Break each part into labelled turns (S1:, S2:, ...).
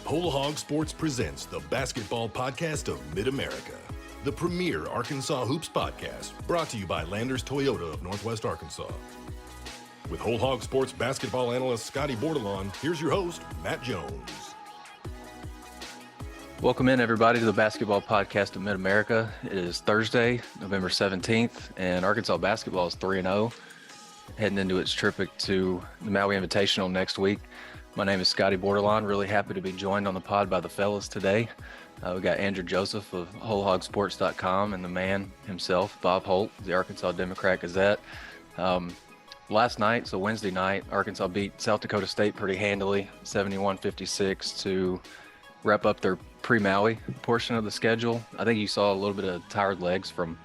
S1: Whole Hog Sports presents the basketball podcast of Mid-America, the premier Arkansas Hoops podcast, brought to you by Landers Toyota of Northwest Arkansas. With Whole Hog Sports basketball analyst Scotty Bordelon, here's your host, Matt Jones.
S2: Welcome in, everybody, to the basketball podcast of Mid-America. It is Thursday, November 17th, and Arkansas basketball is 3-0, heading into its trip to the Maui Invitational next week. My name is Scotty Bordelon. Really happy to be joined on the pod by the fellas today. We got Andrew Joseph of WholeHogSports.com and the man himself, Bob Holt, the Arkansas Democrat-Gazette. Last night, so Wednesday night, Arkansas beat South Dakota State pretty handily, 71-56, to wrap up their pre-Maui portion of the schedule. I think you saw a little bit of tired legs from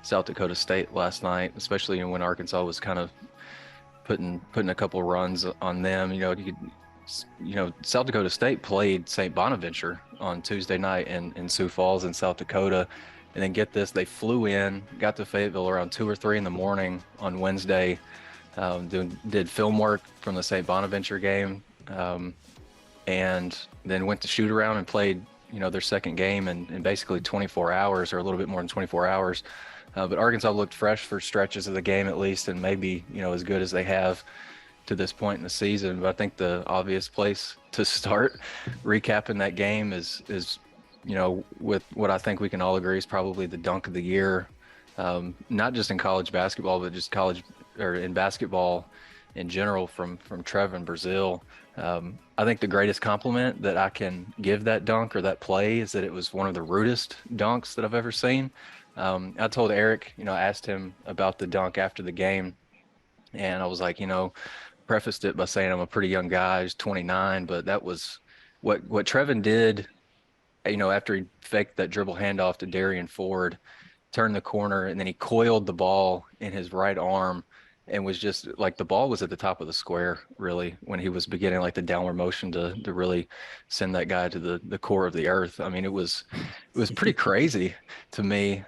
S2: South Dakota State last night, especially when Arkansas was kind of putting a couple runs on them. South Dakota State played St. Bonaventure on Tuesday night in Sioux Falls in South Dakota. And then get this, they flew in, got to Fayetteville around 2 or 3 in the morning on Wednesday, did film work from the St. Bonaventure game, and then went to shoot around and played, their second game in basically 24 hours or a little bit more than 24 hours. But Arkansas looked fresh for stretches of the game at least, and maybe, as good as they have to this point in the season. But I think the obvious place to start recapping that game is with what I think we can all agree is probably the dunk of the year, not just in college basketball, but just college or in basketball in general from Trevin Brazile. I think the greatest compliment that I can give that dunk or that play is that it was one of the rudest dunks that I've ever seen. I told Eric, I asked him about the dunk after the game, and I was like, prefaced it by saying I'm a pretty young guy, he's 29, but that was what Trevin did, after he faked that dribble handoff to Darian Ford, turned the corner, and then he coiled the ball in his right arm and was just like, the ball was at the top of the square, really, when he was beginning like the downward motion to really send that guy to the core of the earth. I mean, it was pretty crazy to me.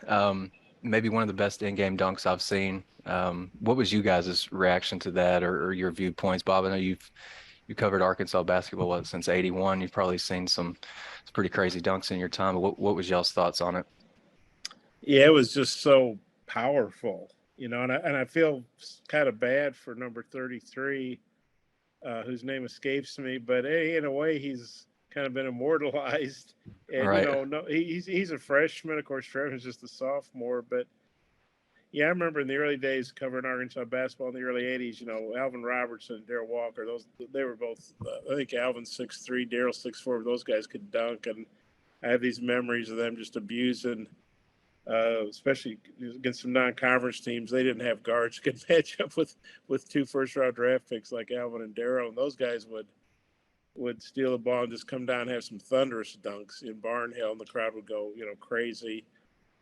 S2: Maybe one of the best in-game dunks I've seen. What was you guys' reaction to that, or your viewpoints? Bob, I know you've covered Arkansas basketball since '81. You've probably seen some pretty crazy dunks in your time. But what was y'all's thoughts on it?
S3: Yeah, it was just so powerful, and I feel kind of bad for number 33, whose name escapes me. But hey, in a way, he's kind of been immortalized. And
S2: right.
S3: He's a freshman. Of course, Trevor's just a sophomore. But yeah, I remember in the early days covering Arkansas basketball in the early '80s. Alvin Robertson and Darrell Walker. They were both. I think Alvin 6'3", Darrell 6'4". But those guys could dunk, and I have these memories of them just abusing. Especially against some non-conference teams, they didn't have guards who could match up with 2 first-round draft picks like Alvin and Darrell, and those guys would steal the ball and just come down and have some thunderous dunks in Barnhill, and the crowd would go, crazy.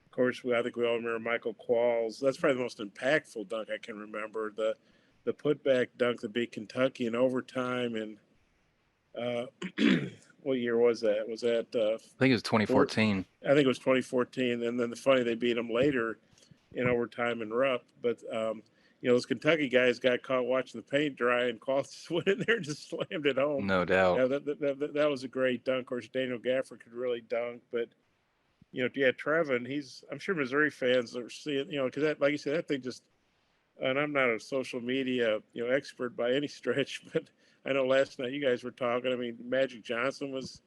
S3: Of course, I think we all remember Michael Qualls. That's probably the most impactful dunk I can remember. The putback dunk that beat Kentucky in overtime, and what year was that? Was that?
S2: I think it was 2014.
S3: I think it was 2014, and then they beat them later in overtime in Rupp. But those Kentucky guys got caught watching the paint dry, and Qualls went in there and just slammed it home.
S2: No doubt.
S3: Yeah, that was a great dunk. Of course, Daniel Gafford could really dunk, but Trevin, I'm sure Missouri fans are seeing, because that, like you said, that thing just. And I'm not a social media, expert by any stretch, but I know last night you guys were talking. I mean, Magic Johnson was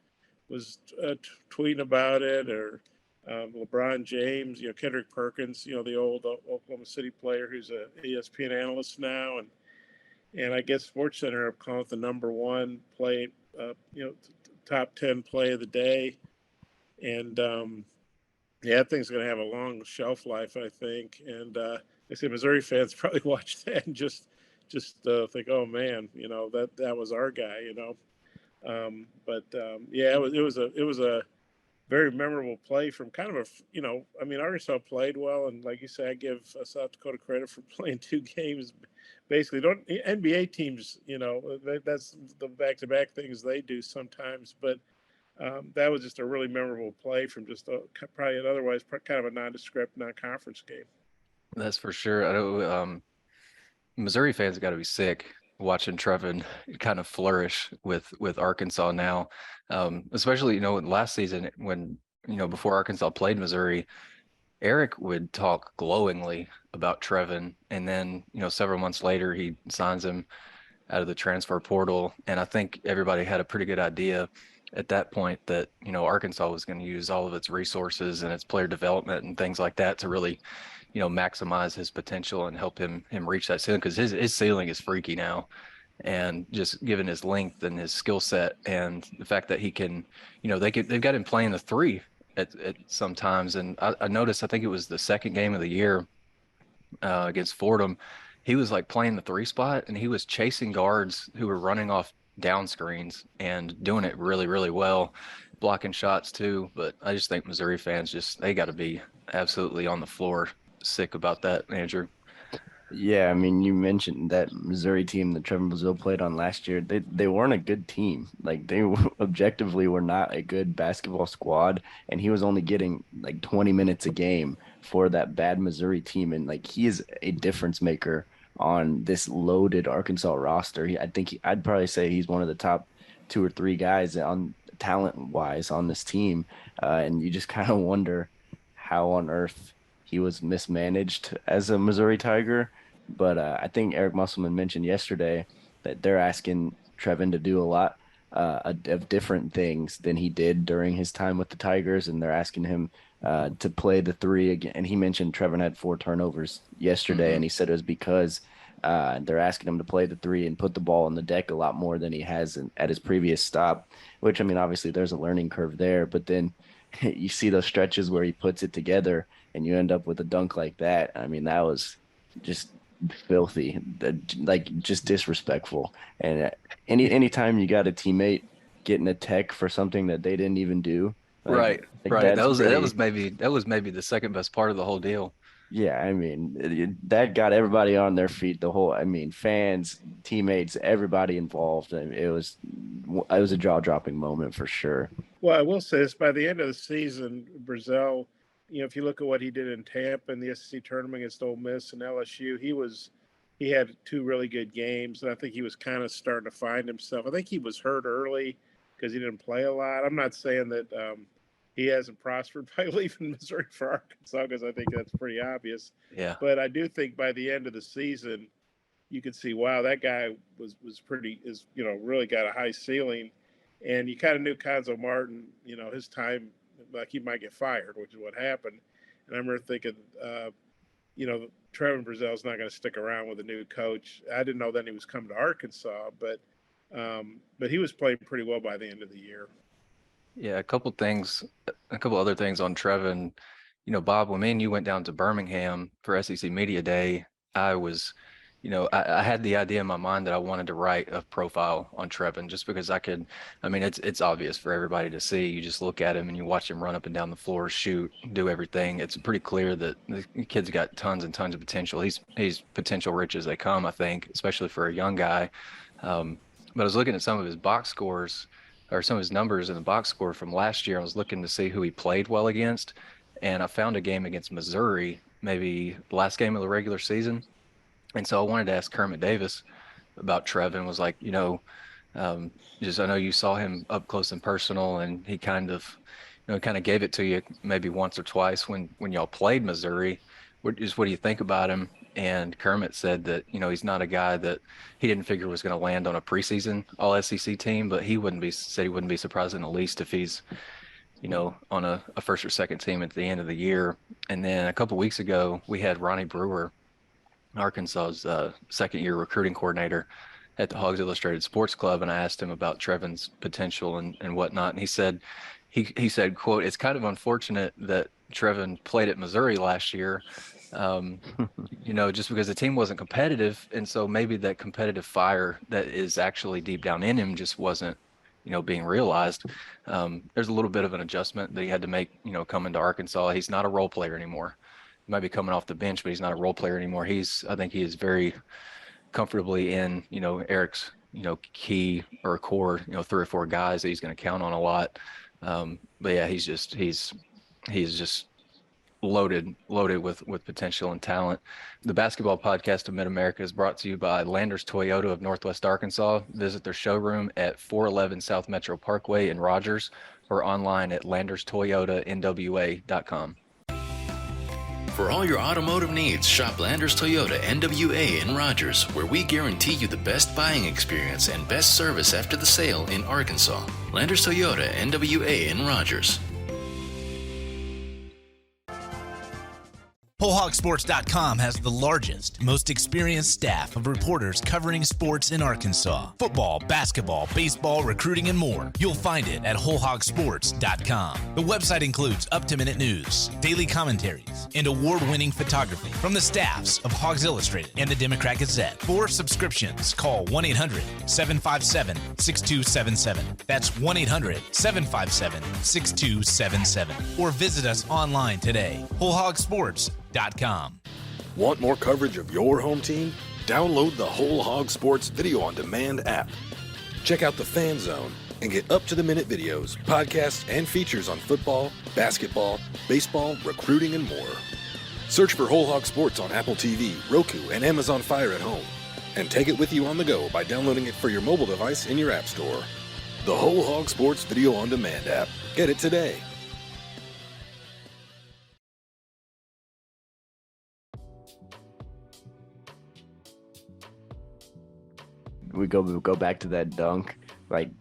S3: tweeting about it, or LeBron James, Kendrick Perkins, the old Oklahoma City player who's a ESPN analyst now, and I guess SportsCenter have called it the number one play, top 10 play of the day, and that thing's going to have a long shelf life, I think, and I say Missouri fans probably watch that and just think, oh man, that was our guy, it was a very memorable play from kind of Arkansas played well, and like you say, I give South Dakota credit for playing 2 games. Basically, NBA teams, that's the back-to-back things they do sometimes, but that was just a really memorable play from just probably an otherwise kind of a nondescript non-conference game.
S2: That's for sure. I know Missouri fans got to be sick watching Trevin kind of flourish with Arkansas now, especially last season when before Arkansas played Missouri. Eric would talk glowingly about Trevin, and then several months later he signs him out of the transfer portal, and I think everybody had a pretty good idea at that point that Arkansas was going to use all of its resources and its player development and things like that to really maximize his potential and help him reach that ceiling, because his ceiling is freaky now. And just given his length and his skill set and the fact that he can, they've got him playing the three at sometimes. And I noticed, I think it was the second game of the year against Fordham, he was like playing the three spot and he was chasing guards who were running off down screens and doing it really, really well, blocking shots too. But I just think Missouri fans they got to be absolutely on the floor sick about that, Andrew.
S4: Yeah, I mean, you mentioned that Missouri team that Trevor Brazile played on last year. They weren't a good team. Like objectively were not a good basketball squad, and he was only getting like 20 minutes a game for that bad Missouri team. And like he is a difference maker on this loaded Arkansas roster. I'd probably say he's one of the top two or three guys on talent wise on this team. And you just kind of wonder how on earth he was mismanaged as a Missouri Tiger. But I think Eric Musselman mentioned yesterday that they're asking Trevin to do a lot of different things than he did during his time with the Tigers, and they're asking him to play the three again. And he mentioned Trevin had 4 turnovers yesterday,
S2: Mm-hmm.
S4: and he said it was because they're asking him to play the three and put the ball on the deck a lot more than he has at his previous stop. Which, I mean, obviously there's a learning curve there, but then you see those stretches where he puts it together and you end up with a dunk like that. I mean, that was just filthy, like just disrespectful. And anytime you got a teammate getting a tech for something that they didn't even do,
S2: Right,
S4: like
S2: right.
S4: that's
S2: That was maybe the second best part of the whole deal.
S4: yeah, I mean, that got everybody on their feet. I mean, fans, teammates, everybody involved. And it was a jaw-dropping moment for sure.
S3: Well, I will say this: by the end of the season, Brazil, if you look at what he did in Tampa in the SEC tournament against Ole Miss and LSU, he had 2 really good games, and I think he was kind of starting to find himself. I think he was hurt early because he didn't play a lot. I'm not saying that he hasn't prospered by leaving Missouri for Arkansas, because I think that's pretty obvious.
S2: Yeah.
S3: But I do think by the end of the season, you could see, wow, that guy was really got a high ceiling. And you kind of knew Conzo Martin, his time, like he might get fired, which is what happened. And I remember thinking, Trevor Brazil's not going to stick around with a new coach. I didn't know then he was coming to Arkansas, but he was playing pretty well by the end of the year.
S2: Yeah, a couple other things on Trevin. Bob, when me and you went down to Birmingham for SEC Media Day, I was, I had the idea in my mind that I wanted to write a profile on Trevin just because I mean, it's obvious for everybody to see. You just look at him and you watch him run up and down the floor, shoot, do everything. It's pretty clear that the kid's got tons and tons of potential. He's potential rich as they come, I think, especially for a young guy. But I was looking at some of his box scores or some of his numbers in the box score from last year. I was looking to see who he played well against, and I found a game against Missouri, maybe the last game of the regular season. And so I wanted to ask Kermit Davis about Trevin. Was like, just I know you saw him up close and personal, and he kind of, kind of gave it to you maybe once or twice when y'all played Missouri. What do you think about him? And Kermit said that he's not a guy that he didn't figure was going to land on a preseason All SEC team, but he wouldn't be surprised in the least if he's on a first or second team at the end of the year. And then a couple of weeks ago, we had Ronnie Brewer, Arkansas's second year recruiting coordinator, at the Hogs Illustrated Sports Club, and I asked him about Trevin's potential and whatnot. And he said, quote, "It's kind of unfortunate that Trevin played at Missouri last year, just because the team wasn't competitive. And so maybe that competitive fire that is actually deep down in him just wasn't, being realized. There's a little bit of an adjustment that he had to make, coming to Arkansas. He's not a role player anymore. He might be coming off the bench, but he's not a role player anymore. I think he is very comfortably in, Eric's, key or core, 3 or 4 guys that he's going to count on a lot. But yeah, he's just loaded with potential and talent. The Basketball Podcast of Mid-America is brought to you by Landers Toyota of Northwest Arkansas. Visit their showroom at 411 South Metro Parkway in Rogers or online at landerstoyotanwa.com.
S5: For all your automotive needs, shop Landers Toyota NWA in Rogers, where we guarantee you the best buying experience and best service after the sale in Arkansas. Landers Toyota NWA in Rogers.
S6: WholeHogSports.com has the largest, most experienced staff of reporters covering sports in Arkansas. Football, basketball, baseball, recruiting, and more. You'll find it at WholeHogSports.com. The website includes up-to-minute news, daily commentaries, and award-winning photography from the staffs of Hogs Illustrated and the Democrat Gazette. For subscriptions, call 1-800-757-6277. That's 1-800-757-6277. Or visit us online today. WholeHogSports.com.
S1: Want more coverage of your home team? Download the Whole Hog Sports Video on Demand app. Check out the Fan Zone and get up-to-the-minute videos, podcasts, and features on football, basketball, baseball, recruiting, and more. Search for Whole Hog Sports on Apple TV, Roku, and Amazon Fire at home. And take it with you on the go by downloading it for your mobile device in your app store. The Whole Hog Sports Video on Demand app. Get it today.
S4: We go back to that dunk. Like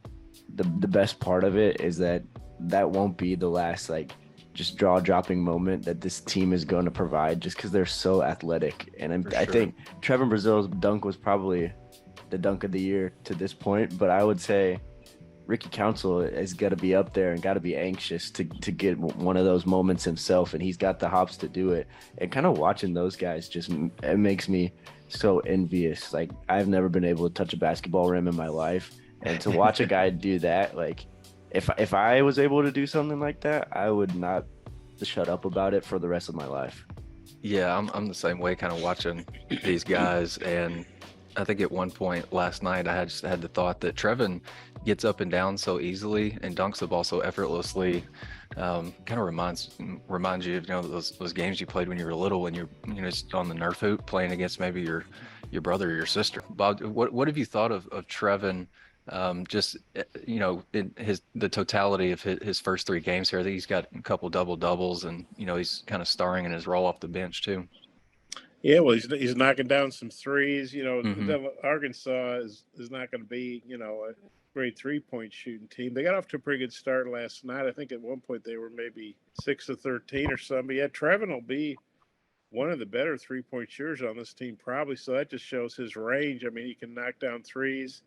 S4: the best part of it is that won't be the last like just jaw-dropping moment that this team is going to provide, just because they're so athletic. And I think Trevor Brazile's dunk was probably the dunk of the year to this point, but I would say Ricky Council has got to be up there and got to be anxious to get one of those moments himself, and he's got the hops to do it. And kind of watching those guys it makes me so envious. Like, I've never been able to touch a basketball rim in my life, and to watch a guy do that, like if I was able to do something like that, I would not shut up about it for the rest of my life.
S2: Yeah, I'm the same way, kind of watching these guys. And I think at one point last night, I just had the thought that Trevin gets up and down so easily and dunks the ball so effortlessly. Kind of reminds you of those games you played when you were little, when you're just on the Nerf hoop playing against maybe your brother or your sister. Bob, what have you thought of Trevin? Just in the totality of his first three games here. I think he's got a couple double doubles, and he's kind of starring in his role off the bench too.
S3: Yeah, well, he's knocking down some threes. Arkansas is not going to be a great 3-point shooting team. They got off to a pretty good start last night. I think at one point they were maybe 6 of 13 or something. But yeah, Trevin will be one of the better 3-point shooters on this team probably. So that just shows his range. I mean, he can knock down threes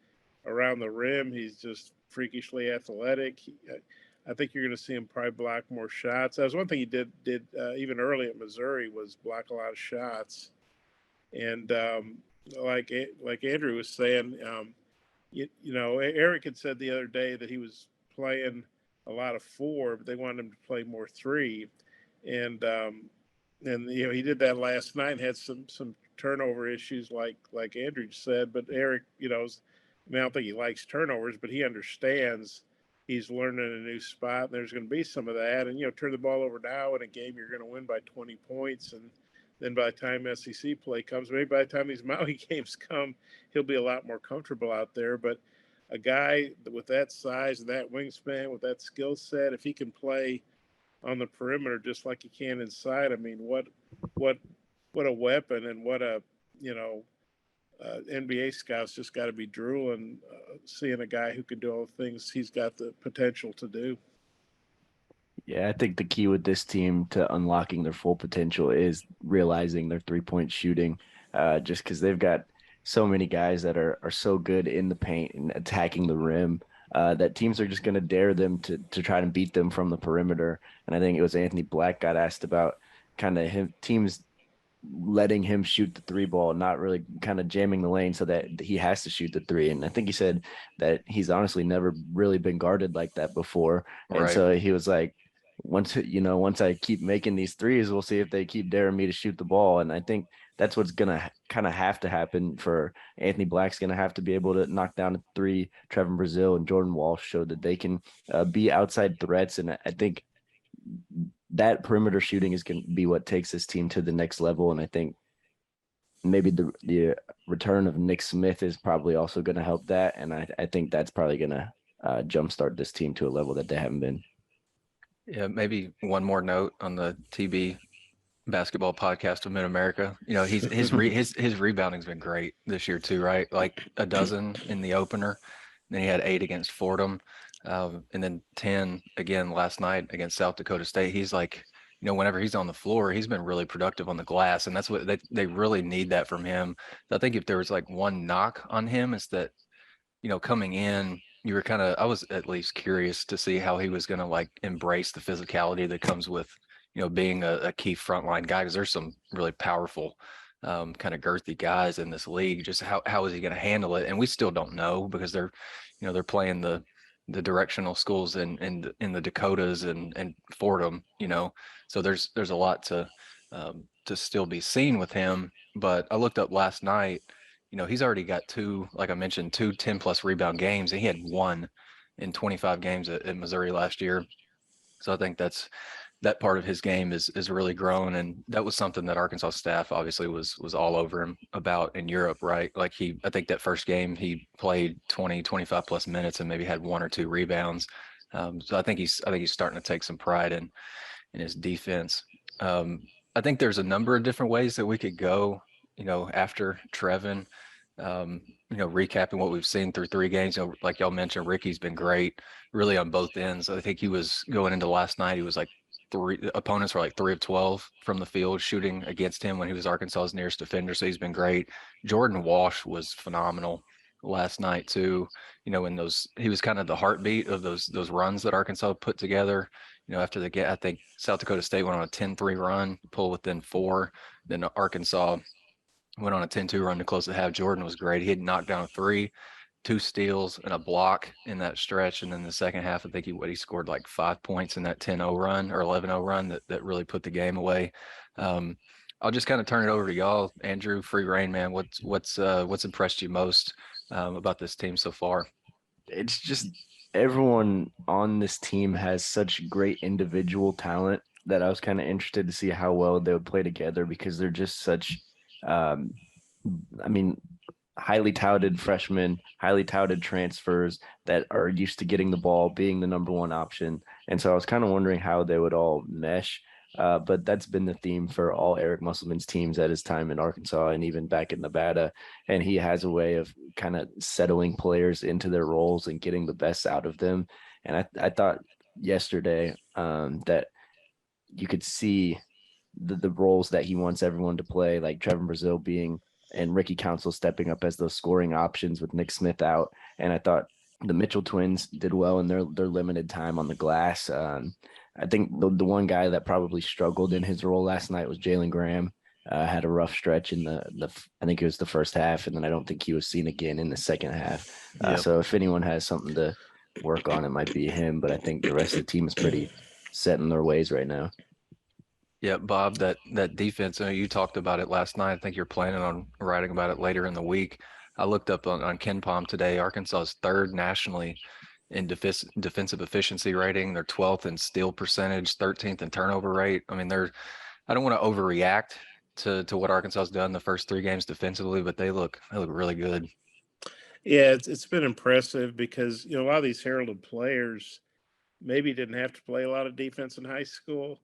S3: around the rim. He's just freakishly athletic. I think you're going to see him probably block more shots. That was one thing he did even early at Missouri, was block a lot of shots. And like Andrew was saying, Eric had said the other day that he was playing a lot of 4, but they wanted him to play more 3. And he did that last night and had some turnover issues like Andrew said. But Eric, I don't think he likes turnovers, but he understands he's learning a new spot, and there's going to be some of that. And, turn the ball over now in a game you're going to win by 20 points. And then by the time SEC play comes, maybe by the time these Maui games come, he'll be a lot more comfortable out there. But a guy with that size and that wingspan, with that skill set, if he can play on the perimeter just like he can inside, I mean, what a weapon, and what a, NBA scouts just got to be drooling, seeing a guy who can do all the things he's got the potential to do.
S4: Yeah, I think the key with this team to unlocking their full potential is realizing their 3-point shooting, just because they've got so many guys that are so good in the paint and attacking the rim, that teams are just going to dare them to try and beat them from the perimeter. And I think it was Anthony Black got asked about kind of teams letting him shoot the 3 ball, not really kind of jamming the lane so that he has to shoot the 3. And I think he said that he's honestly never really been guarded like that before. And
S2: Right.
S4: So he was like, once I keep making these threes, we'll see if they keep daring me to shoot the ball. And I think that's what's going to kind of have to happen for Anthony Black's going to have to be able to knock down a 3. Trevor Brazile and Jordan Walsh showed that they can be outside threats. And I think that perimeter shooting is going to be what takes this team to the next level. And I think maybe the return of Nick Smith is probably also going to help that. And I think that's probably going to jumpstart this team to a level that they haven't been.
S2: Yeah, maybe one more note on the TB basketball podcast of Mid-America. You know, his rebounding's been great this year too, right? Like a dozen in the opener. Then he had 8 against Fordham, and then 10 again last night against South Dakota State. He's like, you know, whenever he's on the floor, he's been really productive on the glass, and that's what they really need that from him. I think if there was like one knock on him, is that, you know, coming in, you were kind of, I was at least curious to see how he was going to like embrace the physicality that comes with, you know, being a key frontline guy, because there's some really powerful, kind of girthy guys in this league. Just how is he going to handle it? And we still don't know, because they're, you know, they're playing the directional schools in the Dakotas and Fordham, you know, so there's a lot to still be seen with him. But I looked up last night, you know, he's already got 2, like I mentioned, 2 10-plus rebound games, and he had 1 in 25 games at Missouri last year. So I think that part of his game is really grown, and that was something that Arkansas staff obviously was all over him about in Europe, right? Like I think that first game he played 20, 25 plus minutes and maybe had 1 or 2 rebounds. So I think he's starting to take some pride in his defense. I think there's a number of different ways that we could go, you know, after Trevin. You know, recapping what we've seen through 3 games, you know, like y'all mentioned, Ricky's been great, really on both ends. I think he was going into last night, he was like opponents were like 3 of 12 from the field shooting against him when he was Arkansas's nearest defender. So he's been great. Jordan Walsh was phenomenal last night too. You know, in those, he was kind of the heartbeat of those runs that Arkansas put together. You know, after I think South Dakota State went on a 10-3 run, pull within 4. Then Arkansas went on a 10-2 run to close the half. Jordan was great. He had knocked down a 3, 2 steals, and a block in that stretch. And then the second half, I think he scored like 5 points in that 10-0 run or 11-0 run that really put the game away. I'll just kind of turn it over to y'all. Andrew, free reign, man. What's impressed you most about this team so far?
S4: It's just everyone on this team has such great individual talent that I was kind of interested to see how well they would play together, because they're just such um, I mean, highly touted freshmen, highly touted transfers that are used to getting the ball, being the number one option. And so I was kind of wondering how they would all mesh. But that's been the theme for all Eric Musselman's teams at his time in Arkansas and even back in Nevada. And he has a way of kind of settling players into their roles and getting the best out of them. And I thought yesterday that you could see the roles that he wants everyone to play, like Trevor Brazile being and Ricky Council stepping up as those scoring options with Nick Smith out. And I thought the Mitchell twins did well in their limited time on the glass. I think the one guy that probably struggled in his role last night was Jalen Graham. Had a rough stretch in the I think it was the first half, and then I don't think he was seen again in the second half.
S2: Yep.
S4: So if anyone has something to work on, it might be him. But I think the rest of the team is pretty set in their ways right now.
S2: Yeah, Bob, that defense, I know you talked about it last night. I think you're planning on writing about it later in the week. I looked up on KenPom today. Arkansas is 3rd nationally in defensive efficiency rating. They're 12th in steal percentage, 13th in turnover rate. I mean, I don't want to overreact to what Arkansas has done the first 3 games defensively, but they look really good.
S3: Yeah, it's been impressive because, you know, a lot of these heralded players maybe didn't have to play a lot of defense in high school.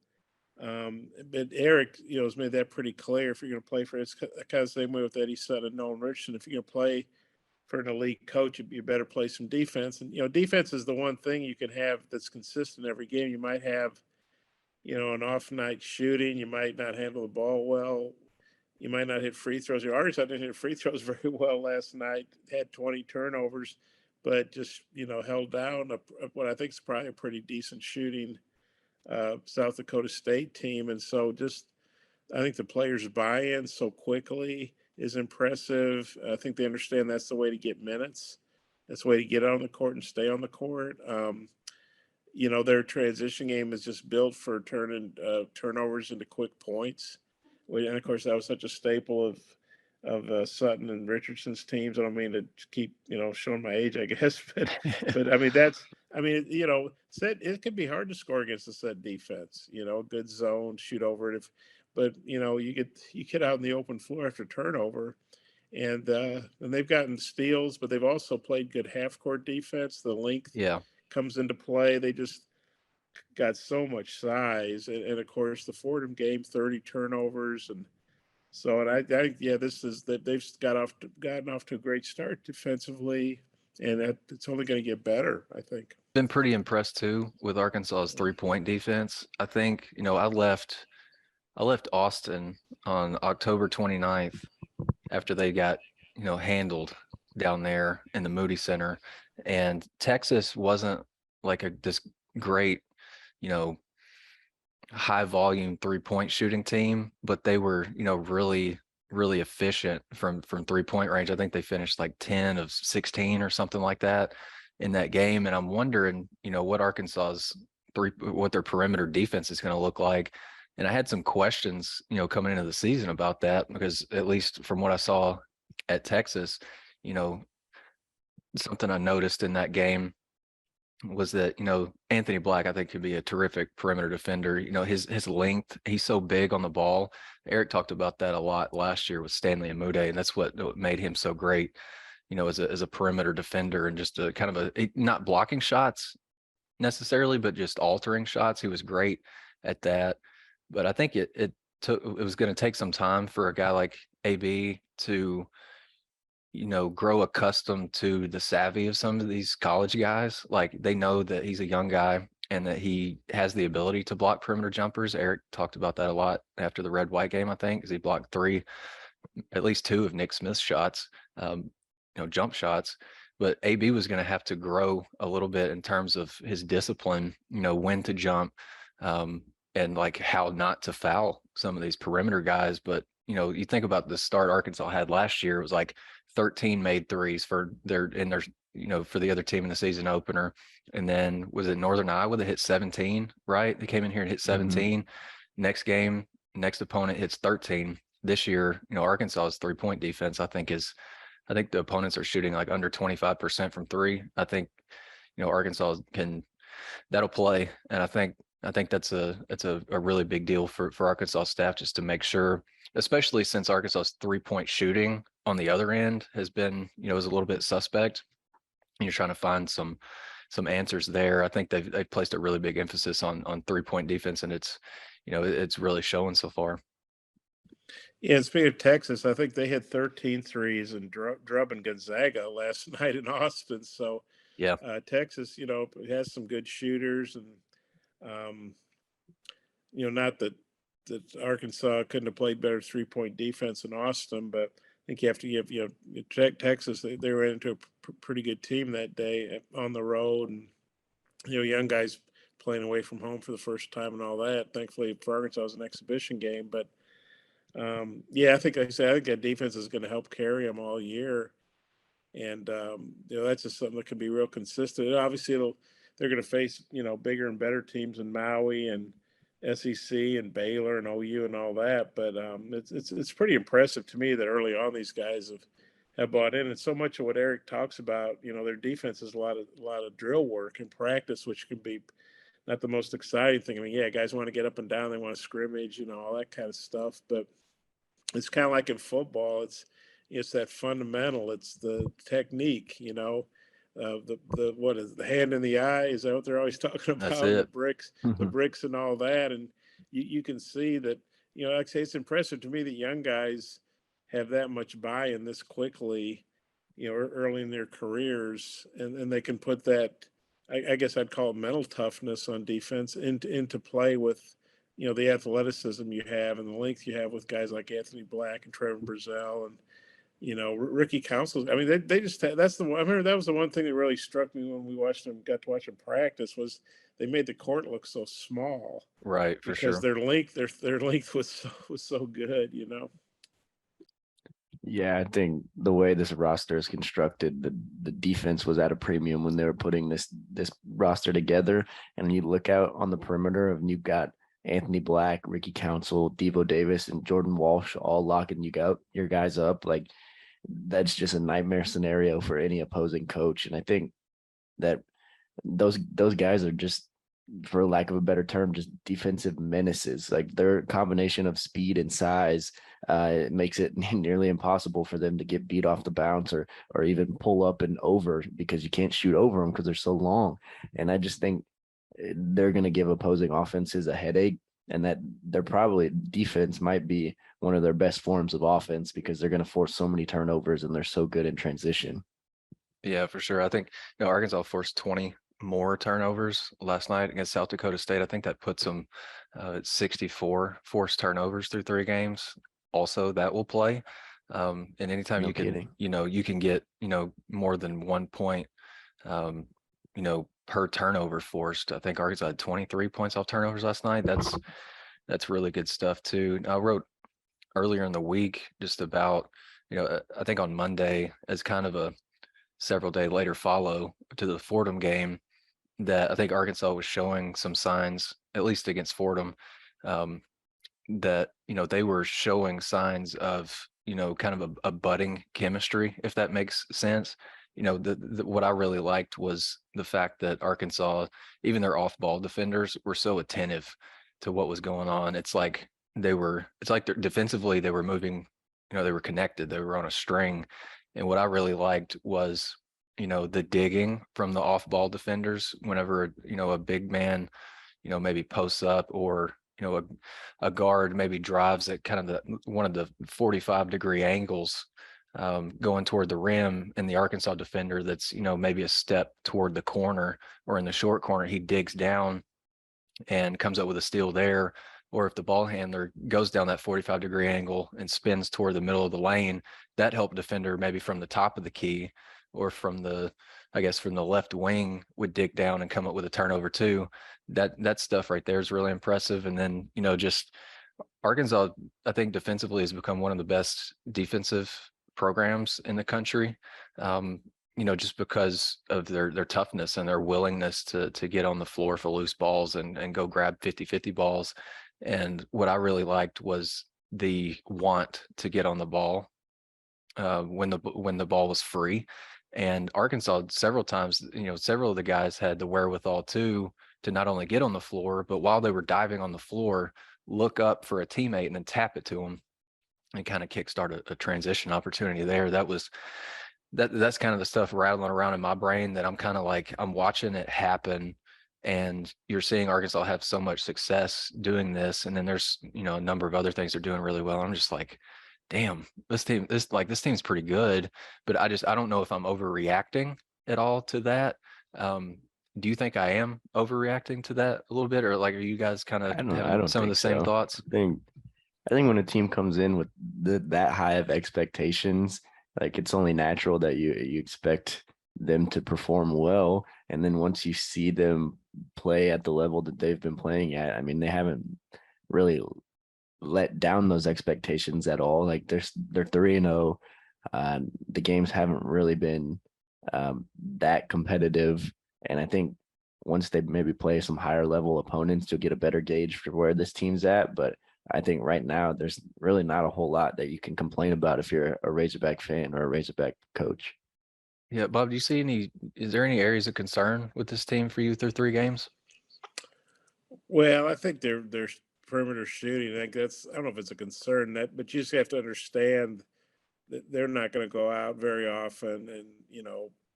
S3: But Eric, you know, has made that pretty clear. If you're going to play for, it's kind of the same way with Eddie Sutton and Nolan Richardson. If you're going to play for an elite coach, you better play some defense. And, you know, defense is the one thing you can have that's consistent every game. You might have, you know, an off night shooting. You might not handle the ball well. You might not hit free throws. Arkansas didn't hit free throws very well last night. Had 20 turnovers, but just, you know, held down what I think is probably a pretty decent shooting South Dakota State team. And so I think the players' buy-in so quickly is impressive. I think they understand that's the way to get minutes. That's the way to get on the court and stay on the court. You know, their transition game is just built for turning turnovers into quick points. And of course, that was such a staple of Sutton and Richardson's teams. I don't mean to keep, you know, showing my age, I guess, but I mean I mean, set it can be hard to score against a set defense. Good zone, shoot over it. But you get out in the open floor after turnover, and they've gotten steals, but they've also played good half court defense. The length
S2: Yeah.
S3: comes into play. They just got so much size, and of course the Fordham game, 30 turnovers, and so yeah, this is that they've gotten off to a great start defensively, and it's only going to get better, I think.
S2: Been pretty impressed too with Arkansas's 3-point defense. I think, I left Austin on October 29th after they got, handled down there in the Moody Center. And Texas wasn't like this great, high volume 3-point shooting team, but they were, really, really efficient from 3-point range. I think they finished like 10 of 16 or something like that in that game. And I'm wondering, what their perimeter defense is going to look like. And I had some questions, coming into the season about that, because at least from what I saw at Texas, something I noticed in that game was that, Anthony Black, I think, could be a terrific perimeter defender. His length, he's so big on the ball. Eric talked about that a lot last year with Stanley Amude, and that's what made him so great, as a perimeter defender, and just a kind of not blocking shots necessarily, but just altering shots. He was great at that. But I think it was going to take some time for a guy like AB to, grow accustomed to the savvy of some of these college guys. Like, they know that he's a young guy and that he has the ability to block perimeter jumpers. Eric talked about that a lot after the red-white game, I think, because he blocked at least 2 of Nick Smith's shots, jump shots. But AB was going to have to grow a little bit in terms of his discipline, when to jump, and like how not to foul some of these perimeter guys. But, you think about the start Arkansas had last year, it was like 13 made threes for their for the other team in the season opener. And then was it Northern Iowa that hit 17, right? They came in here and hit 17. Mm-hmm. Next game, next opponent hits 13. This year, Arkansas's 3-point defense, I think the opponents are shooting like under 25% from 3. I think, Arkansas that'll play. And I think that's a really big deal for Arkansas staff, just to make sure, especially since Arkansas's 3-point shooting on the other end has been, is a little bit suspect. And you're trying to find some answers there. I think they've placed a really big emphasis on 3-point defense, and it's really showing so far.
S3: Yeah, speaking of Texas, I think they had 13 threes and drubbing Gonzaga last night in Austin. So
S2: yeah,
S3: Texas, has some good shooters, and not that Arkansas couldn't have played better 3-point defense in Austin, but I think you have to give Texas. They ran into a pretty good team that day on the road, and young guys playing away from home for the first time and all that. Thankfully for Arkansas, it was an exhibition game, but I think that defense is going to help carry them all year, and that's just something that can be real consistent. And obviously, they're going to face bigger and better teams in Maui and SEC and Baylor and OU and all that. But it's pretty impressive to me that early on these guys have bought in, and so much of what Eric talks about, their defense is a lot of drill work and practice, which can be not the most exciting thing. I mean, guys want to get up and down, they want to scrimmage, all that kind of stuff, but it's kind of like in football. It's that fundamental. It's the technique. What is the hand in the eye? Is that what they're always talking about?
S2: That's it.
S3: The bricks, and all that. And you can see that. Like I say, it's impressive to me that young guys have that much buy-in this quickly. Early in their careers, and they can put that. I guess I'd call it mental toughness on defense into play with. The athleticism you have and the length you have with guys like Anthony Black and Trevor Brazile and, Ricky Council. I mean, they just that's the one. I remember that was the one thing that really struck me when we got to watch them practice, was they made the court look so small.
S2: Right, for sure.
S3: Because their length was so good,
S4: Yeah, I think the way this roster is constructed, the defense was at a premium when they were putting this roster together. And when you look out on the perimeter, and you've got Anthony Black, Ricky Council, Devo Davis, and Jordan Walsh all locking your guys up, like, that's just a nightmare scenario for any opposing coach. And I think that those guys are just, for lack of a better term, just defensive menaces. Like their combination of speed and size it makes it nearly impossible for them to get beat off the bounce or even pull up and over, because you can't shoot over them because they're so long. And I just think they're going to give opposing offenses a headache, and that they're probably defense might be one of their best forms of offense because they're going to force so many turnovers and they're so good in transition.
S2: Yeah, for sure. I think Arkansas forced 20 more turnovers last night against South Dakota State. I think that puts them at 64 forced turnovers through 3 games. Also, that will play. And anytime
S4: No
S2: you can,
S4: kidding.
S2: you can get, more than 1 point, per turnover forced. I think Arkansas had 23 points off turnovers last night. That's really good stuff too. I wrote earlier in the week just about, I think on Monday as kind of a several day later follow to the Fordham game, that I think Arkansas was showing some signs, at least against Fordham, um, that they were showing signs of kind of a budding chemistry, if that makes sense. What I really liked was the fact that Arkansas, even their off-ball defenders, were so attentive to what was going on. It's like they're defensively they were moving, they were connected, they were on a string. And what I really liked was the digging from the off-ball defenders whenever a big man maybe posts up, or a guard maybe drives at kind of one of the 45-degree angles, going toward the rim, and the Arkansas defender that's maybe a step toward the corner or in the short corner, he digs down and comes up with a steal there. Or if the ball handler goes down that 45-degree angle and spins toward the middle of the lane, that helped defender maybe from the top of the key or from the left wing would dig down and come up with a turnover too. That stuff right there is really impressive. And then, just Arkansas, I think defensively has become one of the best defensive programs in the country. Just because of their toughness and their willingness to get on the floor for loose balls and go grab 50-50 balls. And what I really liked was the want to get on the ball when the ball was free. And Arkansas several times, several of the guys had the wherewithal to not only get on the floor, but while they were diving on the floor, look up for a teammate and then tap it to them and kind of kickstart a transition opportunity there. That's kind of the stuff rattling around in my brain that I'm kind of like, I'm watching it happen, and you're seeing Arkansas have so much success doing this. And then there's, a number of other things they're doing really well. I'm just like, damn, this team's pretty good, but I don't know if I'm overreacting at all to that. Do you think I am overreacting to that a little bit, or like, are you guys kind of
S4: I
S2: having
S4: don't
S2: some of the
S4: think
S2: same
S4: so.
S2: thoughts?
S4: I think when a team comes in with that high of expectations, like it's only natural that you expect them to perform well. And then once you see them play at the level that they've been playing at, I mean, they haven't really let down those expectations at all. Like they're 3-0. The games haven't really been that competitive. And I think once they maybe play some higher level opponents, you'll get a better gauge for where this team's at. But I think right now there's really not a whole lot that you can complain about if you're a Razorback fan or a Razorback coach.
S2: Yeah, Bob, is there any areas of concern with this team for you through 3 games?
S3: Well, I think their perimeter shooting. I think I don't know if it's a concern but you just have to understand that they're not going to go out very often and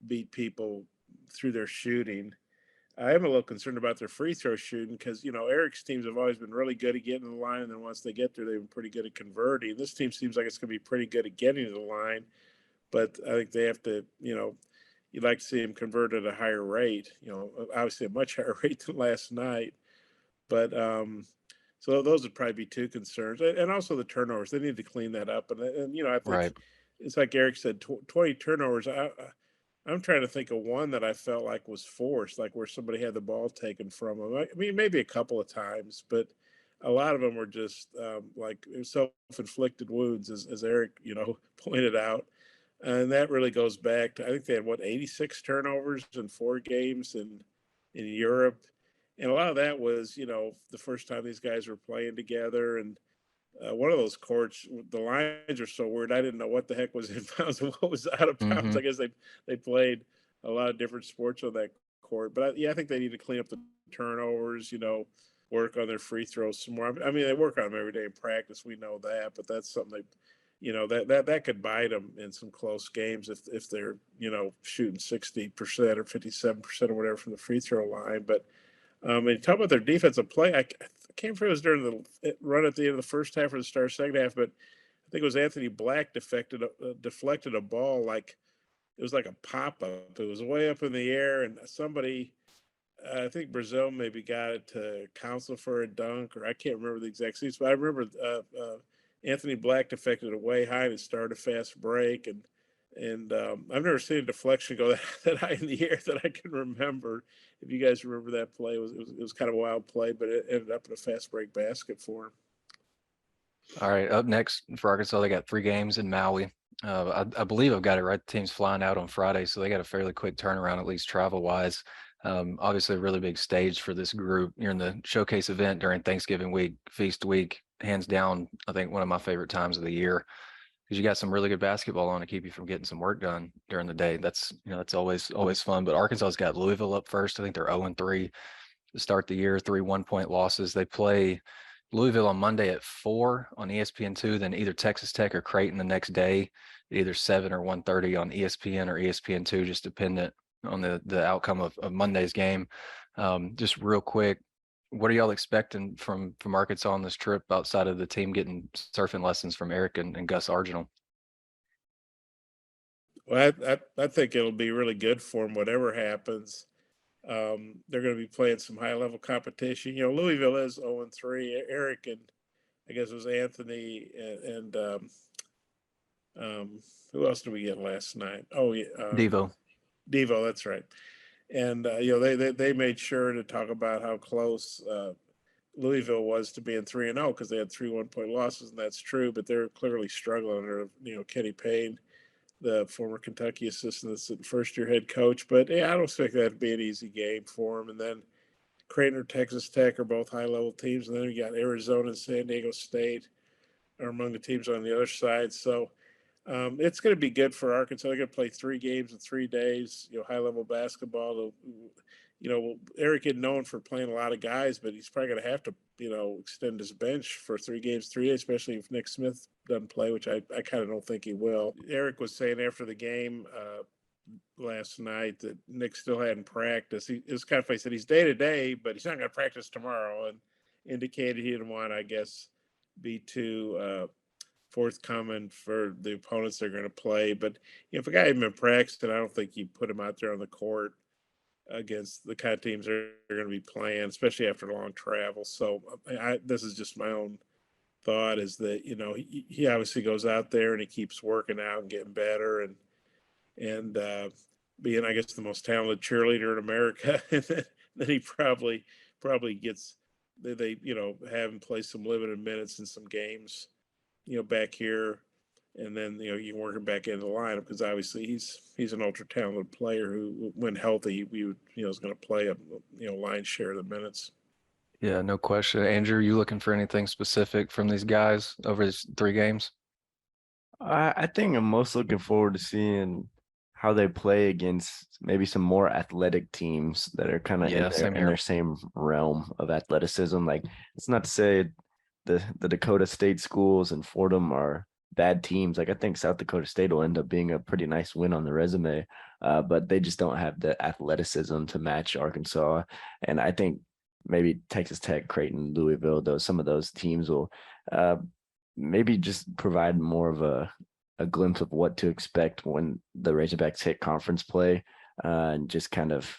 S3: beat people through their shooting. I am a little concerned about their free throw shooting because Eric's teams have always been really good at getting to the line, and then once they get there, they've been pretty good at converting. This team seems like it's going to be pretty good at getting to the line, but I think they have to, you'd like to see them convert at a higher rate. Obviously a much higher rate than last night. But so those would probably be 2 concerns, and also the turnovers. They need to clean that up. And I think
S2: Right.
S3: it's like Eric said, 20 turnovers. I'm trying to think of one that I felt like was forced, like where somebody had the ball taken from them. I mean, maybe a couple of times, but a lot of them were just like self-inflicted wounds, as Eric, pointed out. And that really goes back to, I think they had 86 turnovers in 4 games in Europe. And a lot of that was, the first time these guys were playing together. And one of those courts, the lines are so weird. I didn't know what the heck was in bounds and what was out of bounds.
S2: Mm-hmm.
S3: I guess they played a lot of different sports on that court. But I think they need to clean up the turnovers. Work on their free throws some more. I mean, they work on them every day in practice. We know that, but that's something that could bite them in some close games if they're shooting 60% or 57% or whatever from the free throw line. But and talk about their defensive play. I can't remember if it was during the run at the end of the first half or the start of the second half, but I think it was Anthony Black deflected a ball like it was like a pop up. It was way up in the air, and somebody, I think Brazil maybe got it to counsel for a dunk, or I can't remember the exact seats, but I remember Anthony Black deflected it way high and it started a fast break, and I've never seen a deflection go that high in the air that I can remember. If you guys remember that play, it was kind of a wild play, but it ended up in a fast break basket for him.
S2: All right, up next for Arkansas, they got 3 games in Maui. I believe I've got it right. The team's flying out on Friday, so they got a fairly quick turnaround, at least travel-wise. Obviously, a really big stage for this group. You're in the showcase event during Thanksgiving week, feast week, hands down, I think one of my favorite times of the year, because you got some really good basketball on to keep you from getting some work done during the day. That's always fun. But Arkansas's got Louisville up first. I think they're 0-3 to start the year, 3 1-point losses. They play Louisville on Monday at 4 on ESPN2, then either Texas Tech or Creighton the next day, either 7 or 1:30 on ESPN or ESPN2, just dependent on the outcome of Monday's game. Just real quick, what are y'all expecting from Arkansas on this trip outside of the team getting surfing lessons from Eric and Gus Argenal?
S3: Well, I think it'll be really good for them, whatever happens. They're going to be playing some high level competition. Louisville is 0-3. Eric and I guess it was Anthony and who else did we get last night? Oh yeah,
S2: Devo,
S3: that's right. And they made sure to talk about how close Louisville was to being 3-0 because they had 3 1-point losses, and that's true. But they're clearly struggling under Kenny Payne, the former Kentucky assistant, that's the first-year head coach. But yeah, I don't expect that to be an easy game for them. And then Creighton or Texas Tech are both high-level teams, and then you got Arizona and San Diego State are among the teams on the other side. So it's going to be good for Arkansas. They're going to play 3 games in 3 days. High-level basketball. Eric is known for playing a lot of guys, but he's probably going to have to extend his bench for 3 games, 3 days, especially if Nick Smith doesn't play, which I kind of don't think he will. Eric was saying after the game last night that Nick still hadn't practiced. It's kind of funny. He said he's day to day, but he's not going to practice tomorrow, and indicated he didn't want, I guess, be too forthcoming for the opponents they're going to play. But if a guy hadn't been practicing, I don't think you put him out there on the court against the kind of teams they're going to be playing, especially after long travel. So this is just my own thought, is that he obviously goes out there and he keeps working out and getting better and being, I guess, the most talented cheerleader in America. And then he probably gets they have him play some limited minutes in some games back here, and then you can work him back into the lineup, because obviously he's an ultra talented player who, when healthy, is going to play a lion's share of the minutes.
S2: Yeah, no question. Andrew, you looking for anything specific from these guys over these 3 games?
S4: I think I'm most looking forward to seeing how they play against maybe some more athletic teams that are kind of in their same realm of athleticism. Like, it's not to say the Dakota State schools and Fordham are bad teams. Like, I think South Dakota State will end up being a pretty nice win on the resume, but they just don't have the athleticism to match Arkansas. And I think maybe Texas Tech, Creighton, Louisville, some of those teams will maybe just provide more of a glimpse of what to expect when the Razorbacks hit conference play, and just kind of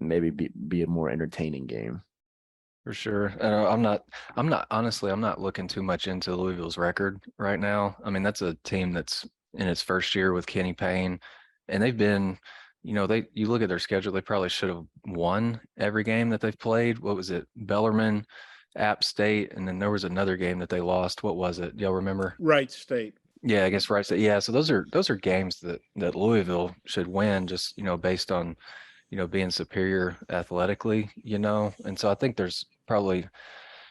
S4: maybe be a more entertaining game.
S2: For sure. I'm not looking too much into Louisville's record right now. I mean, that's a team that's in its first year with Kenny Payne, and they've been, you look at their schedule, they probably should have won every game that they've played. What was it? Bellarmine, App State, and then there was another game that they lost. What was it? Y'all remember?
S3: Wright State.
S2: Yeah, I guess Wright State. Yeah, so those are games that Louisville should win, just based on being superior athletically, and so I think there's probably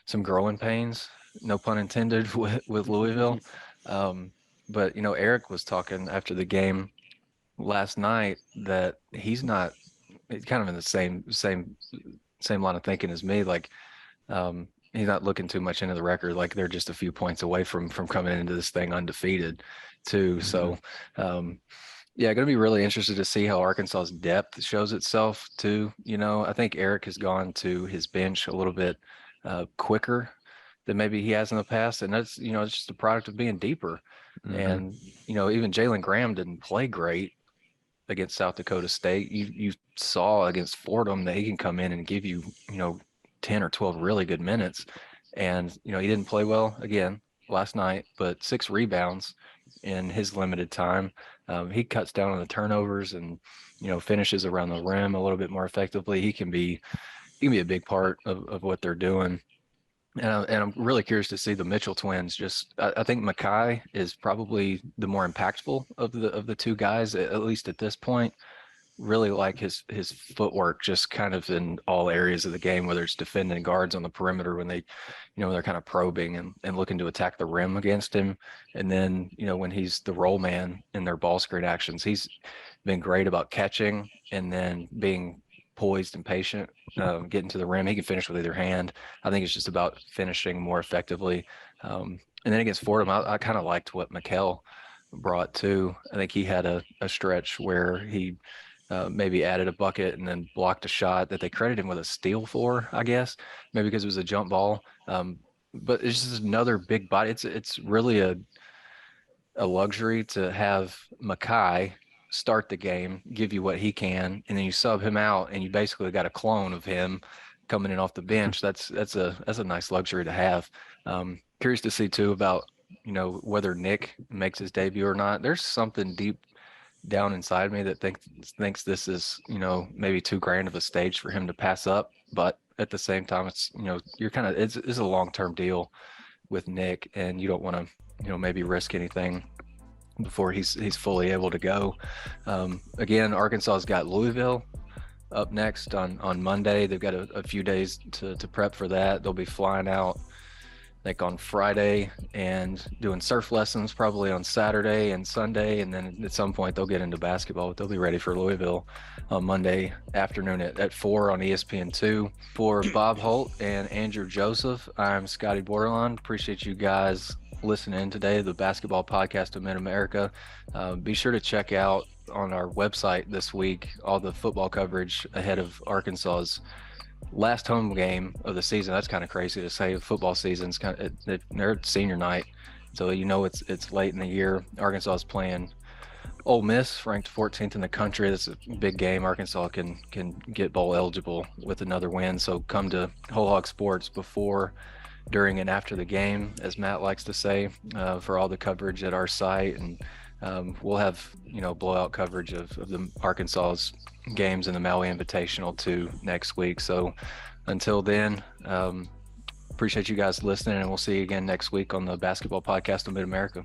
S2: some growing pains, no pun intended, with Louisville. But Eric was talking after the game last night that he's not he's kind of in the same line of thinking as me. Like, he's not looking too much into the record. Like, they're just a few points away from coming into this thing undefeated too.
S4: Mm-hmm.
S2: So, yeah, going to be really interested to see how Arkansas's depth shows itself too. I think Eric has gone to his bench a little bit quicker than maybe he has in the past. And that's, it's just a product of being deeper.
S4: Mm-hmm.
S2: And, even Jalen Graham didn't play great against South Dakota State. You saw against Fordham that he can come in and give you, 10 or 12 really good minutes. And, he didn't play well again last night, but 6 rebounds in his limited time. He cuts down on the turnovers and, finishes around the rim a little bit more effectively. He can be a big part of what they're doing. And I'm really curious to see the Mitchell twins. I think Makai is probably the more impactful of the two guys, at least at this point. Really like his footwork, just kind of in all areas of the game, whether it's defending guards on the perimeter when they, they're kind of probing and looking to attack the rim against him. And then, when he's the roll man in their ball screen actions, he's been great about catching and then being poised and patient, getting to the rim. He can finish with either hand. I think it's just about finishing more effectively. And then against Fordham, I kind of liked what Mikkel brought too. I think he had a stretch where he maybe added a bucket and then blocked a shot that they credited him with a steal for, I guess, maybe because it was a jump ball. But it's just another big body. It's really a luxury to have Makai start the game, give you what he can, and then you sub him out and you basically got a clone of him coming in off the bench. That's a nice luxury to have. Curious to see too about, whether Nick makes his debut or not. There's something deep down inside me that thinks this is, maybe too grand of a stage for him to pass up. But at the same time, it's, you're kind of, it's a long-term deal with Nick, and you don't want to, maybe risk anything before he's fully able to go. Again, Arkansas's got Louisville up next on Monday. They've got a few days to prep for that. They'll be flying out, I think, on Friday and doing surf lessons probably on Saturday and Sunday. And then at some point they'll get into basketball, but they'll be ready for Louisville on Monday afternoon at 4 on ESPN2. For Bob Holt and Andrew Joseph, I'm Scotty Borderline. Appreciate you guys listening today, the Basketball Podcast of Mid-America. Be sure to check out on our website this week all the football coverage ahead of Arkansas's last home game of the season. That's kind of crazy to say. Football season's they're at senior night, so it's late in the year. Arkansas is playing Ole Miss, ranked 14th in the country. That's a big game. Arkansas can get bowl eligible with another win. So come to Whole Hog Sports before, during, and after the game, as Matt likes to say, for all the coverage at our site. And we'll have blowout coverage of the Arkansas's games in the Maui Invitational too next week. So until then, appreciate you guys listening, and we'll see you again next week on the Basketball Podcast of Mid-America.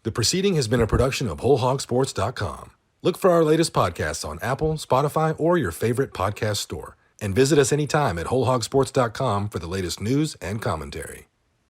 S1: The proceeding has been a production of WholeHogSports.com. Look for our latest podcasts on Apple, Spotify, or your favorite podcast store. And visit us anytime at WholeHogSports.com for the latest news and commentary.